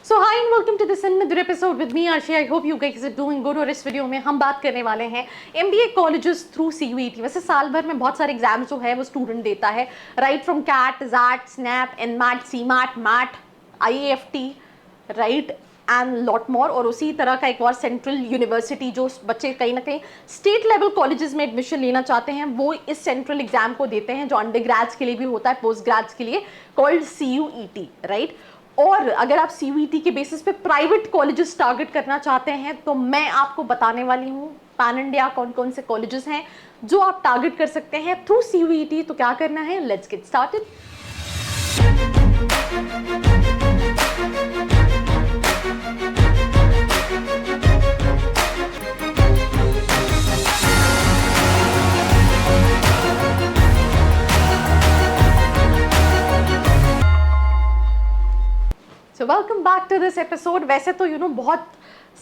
So hi and welcome to this another episode with me Arshi. I hope you guys are doing good. और इस video में हम बात करने वाले हैं MBA कॉलेजेस थ्रू CUET. वैसे साल भर में बहुत सारे एग्जाम्स जो है वो स्टूडेंट देता है, right from CAT, XAT, SNAP, NMAT, CMAT, MAT, IAFT, right and lot more. और उसी तरह का एक और सेंट्रल यूनिवर्सिटी जो बच्चे कहीं ना कहीं स्टेट लेवल कॉलेजेस में एडमिशन लेना चाहते हैं वो इस सेंट्रल एग्जाम को देते हैं, जो अंडर ग्रेड्स के लिए भी होता है, पोस्ट ग्रेड्स के लिए, कॉल्ड CUET, राइट. और अगर आप CUET के बेसिस पे प्राइवेट कॉलेजेस टारगेट करना चाहते हैं तो मैं आपको बताने वाली हूँ पैन इंडिया कौन कौन से कॉलेजेस हैं जो आप टारगेट कर सकते हैं थ्रू CUET. तो क्या करना है, let's get started. So welcome back to this episode. वैसे तो बहुत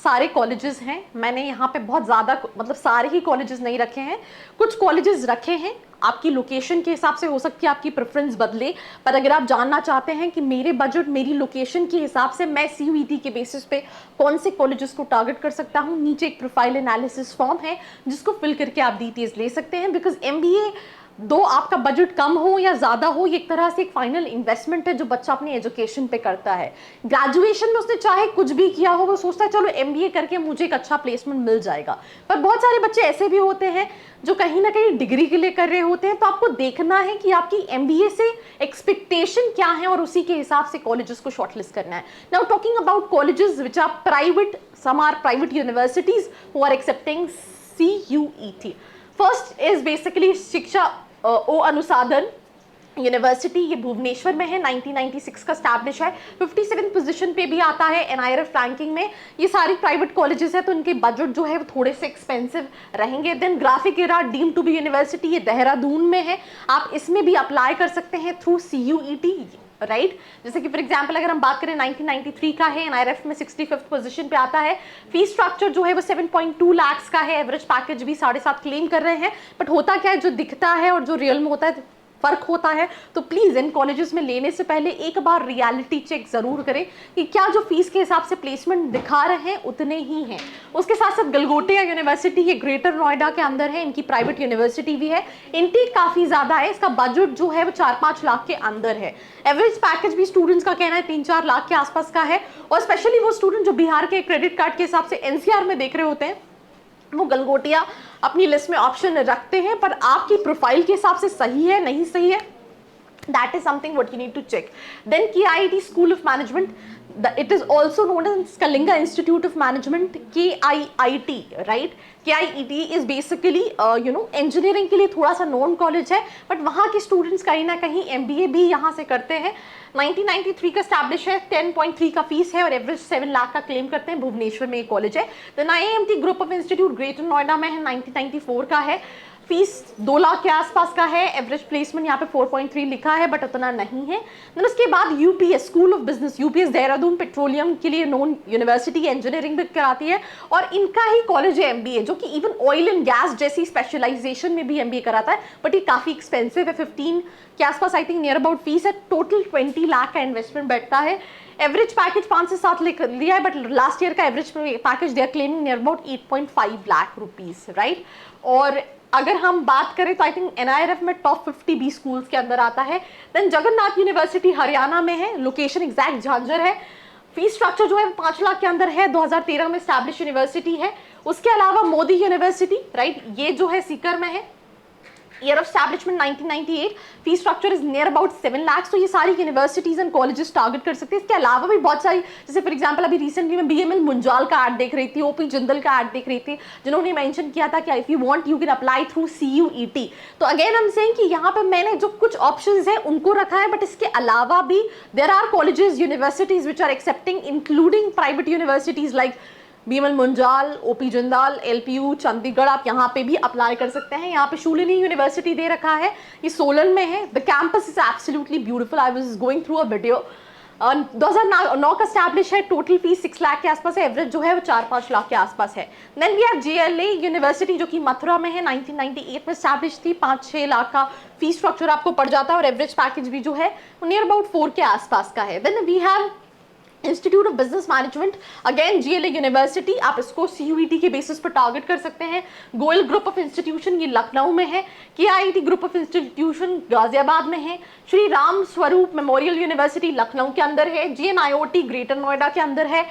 सारे कॉलेजेस हैं, मैंने यहाँ पे बहुत ज़्यादा मतलब सारे ही कॉलेजेस नहीं रखे हैं, कुछ कॉलेजेस रखे हैं. आपकी लोकेशन के हिसाब से हो सकती है आपकी प्रेफरेंस बदले, पर अगर आप जानना चाहते हैं कि मेरे बजट मेरी लोकेशन के हिसाब से मैं CUET के बेसिस पे कौन से कॉलेजेस को टारगेट कर सकता हूँ, नीचे एक प्रोफाइल एनालिसिस फॉर्म है जिसको फिल करके आप डिटेल्स ले सकते हैं. बिकॉज MBA दो आपका बजट कम हो या ज़्यादा हो, ये एक तरह से एक फाइनल इन्वेस्टमेंट है जो बच्चा अपनी एजुकेशन पे करता है. ग्रेजुएशन में उसने चाहे कुछ भी किया हो, वो सोचता है चलो MBA करके मुझे एक अच्छा प्लेसमेंट मिल जाएगा. पर बहुत सारे बच्चे ऐसे भी होते हैं जो कहीं ना कहीं डिग्री के लिए कर रहे होते हैं. तो आपको देखना है कि आपकी MBA से एक्सपेक्टेशन क्या है और उसी के हिसाब से कॉलेजेस को शॉर्टलिस्ट करना है. Now talking about colleges which are private, some are private universities who are accepting CUET. First is basically Siksha O अनुसाधन university. ये भुवनेश्वर में है, 1996 का स्टैब्लिश है, 57 पोजीशन पे भी आता है NIRF रैंकिंग में. ये सारी प्राइवेट कॉलेजेस है तो इनके बजट जो है वो थोड़े से एक्सपेंसिव रहेंगे. Then Graphic Era deemed to be university, ये देहरादून में है, आप इसमें भी अप्लाई कर सकते हैं थ्रू CUET, राइट. जैसे कि फॉर एग्जांपल अगर हम बात करें 1993 का है, NIRF में 65th पोजीशन पे आता है. फीस स्ट्रक्चर जो है वो 7.2 लाख का है, एवरेज पैकेज भी 7.5 क्लेम कर रहे हैं. बट होता क्या है, जो दिखता है और जो रियल में होता है फर्क होता है. तो प्लीज इन कॉलेजेस में लेने से पहले एक बार रियलिटी चेक जरूर करें कि क्या जो फीस के हिसाब से प्लेसमेंट दिखा रहे हैं उतने ही हैं. उसके साथ साथ गलगोटिया यूनिवर्सिटी, ये ग्रेटर नोएडा के अंदर है, इनकी प्राइवेट यूनिवर्सिटी भी है. इनटेक काफी ज्यादा है, इसका बजट जो है वो 4-5 लाख के अंदर है. एवरेज पैकेज भी स्टूडेंट्स का कहना है 3-4 लाख के आसपास का है. और स्पेशली वो स्टूडेंट जो बिहार के क्रेडिट कार्ड के हिसाब से NCR में देख रहे होते हैं वो गलगोटिया अपनी लिस्ट में ऑप्शन रखते हैं. पर आपकी प्रोफाइल के हिसाब से सही है नहीं सही है, that is something what you need to check. Then KIET School of Management, it is also known as Kalinga Institute of Management, KIIT, right. KIET is basically engineering के लिए थोड़ा सा नॉन कॉलेज है, बट वहाँ के students कहीं ना कहीं MBA भी यहाँ से करते हैं. 1993 का स्टैब्लिश है, 10.3 का फीस है और एवरेज 7 लाख का क्लेम करते हैं. भुवनेश्वर में एक कॉलेज है. Then IIMT group of institute Greater Noida में है, 1994 का है, फीस 2 लाख के आसपास का है. एवरेज प्लेसमेंट यहाँ पे 4.3 लिखा है बट उतना नहीं है. देन उसके बाद UPS school of business, UPS Dehradun petroleum के लिए नोन यूनिवर्सिटी, इंजीनियरिंग भी कराती है और इनका ही कॉलेज है MBA, जो कि इवन ऑयल एंड गैस जैसी स्पेशलाइजेशन में भी MBA कराता है. बट ये काफी एक्सपेंसिव है, 15 के आसपास I think near about fees है. टोटल 20 लाख का इन्वेस्टमेंट बैठता है. एवरेज पैकेज 5 से 7 लिया है, बट लास्ट ईयर का average package they are claiming near about 8.5 lakh rupees, right. और अगर हम बात करें तो आई थिंक NIRF में टॉप 50 भी स्कूल्स के अंदर आता है. देन जगन्नाथ यूनिवर्सिटी हरियाणा में है, लोकेशन एग्जैक्ट झांझर है. फीस स्ट्रक्चर जो है 5 लाख के अंदर है, 2013 में स्टैब्लिश यूनिवर्सिटी है. उसके अलावा मोदी यूनिवर्सिटी, राइट, ये जो है सीकर में है, year of establishment 1998, fee structure is near about 7 lakh. तो ये सारी यूनिवर्सिटीज एंड कॉलेजेस टारगेट कर सकते हैं. इसके अलावा भी बहुत सारी, जैसे फॉर एग्जांपल अभी रिसेंटली मैं BML मुंजाल का ऐड देख रही थी, OP जिंदल का ऐड देख रही थी, जिन्होंने मेंशन किया था कि if you want you can apply through CUET. तो अगेन आई एम सेइंग कि यहाँ पे मैंने जो कुछ ऑप्शंस हैं उनको रखा है, बट इसके अलावा भी there are colleges, universities which are accepting, including private universities like BML Munjal, OP Jindal, LPU Chandigarh. आप यहाँ पे भी अप्लाई कर सकते हैं. यहाँ पे शूलिनी यूनिवर्सिटी दे रखा है, ये सोलन में है. The campus is absolutely beautiful. I was going through a video. 2009 का स्टैब्लिश है, टोटल फीस 6 लाख के आसपास है, एवरेज जो है वो 4-5 लाख के आसपास है. Then we have JLA university जो कि मथुरा में है, 1998 में स्टैब्लिश थी, 5-6 लाख का फीस स्ट्रक्चर आपको पड़ जाता है और एवरेज पैकेज भी जो है नियर अबाउट 4 के आसपास का है. Then we have institute of business management, again GLA university, आप इसको सीयूईटी के बेसिस पर टारगेट कर सकते हैं। गोयल ग्रुप ऑफ इंस्टीट्यूशन ये लखनऊ में है, KIT group of institution Ghaziabad में है, श्री राम स्वरूप मेमोरियल यूनिवर्सिटी लखनऊ के अंदर है, जीएनआईओटी ग्रेटर नोएडा के अंदर है,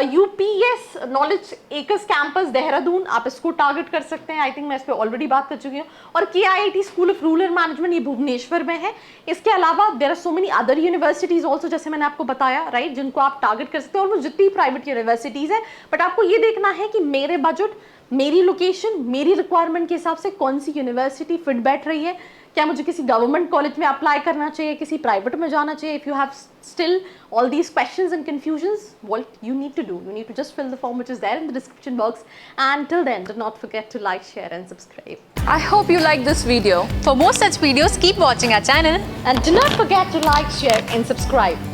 यूपीएस नॉलेज एकस कैंपस देहरादून, आप इसको टारगेट कर सकते हैं। आई थिंक मैं इस पर ऑलरेडी बात कर चुकी हूँ। और KIIT school of rural management ये भुवनेश्वर में है। इसके अलावा there are so many other universities also, जैसे मैंने आपको बताया राइट, जिनको आप टारगेट कर सकते हैं, और वो जितनी प्राइवेट यूनिवर्सिटीज है। बट आपको ये देखना है कि मेरे बजट, मेरी लोकेशन, मेरी रिक्वायरमेंट के हिसाब से कौन सी यूनिवर्सिटी फिट बैठ रही है। क्या मुझे किसी गवर्नमेंट कॉलेज में अप्लाई करना चाहिए, किसी प्राइवेट में जाना चाहिए? If you have still all these questions and confusions, what you need to do, you need to just fill the form which is there in the description box, and till then do not forget to like, share and subscribe. I hope you like this video. For more such videos, keep watching our channel. And do not forget to like, share and subscribe.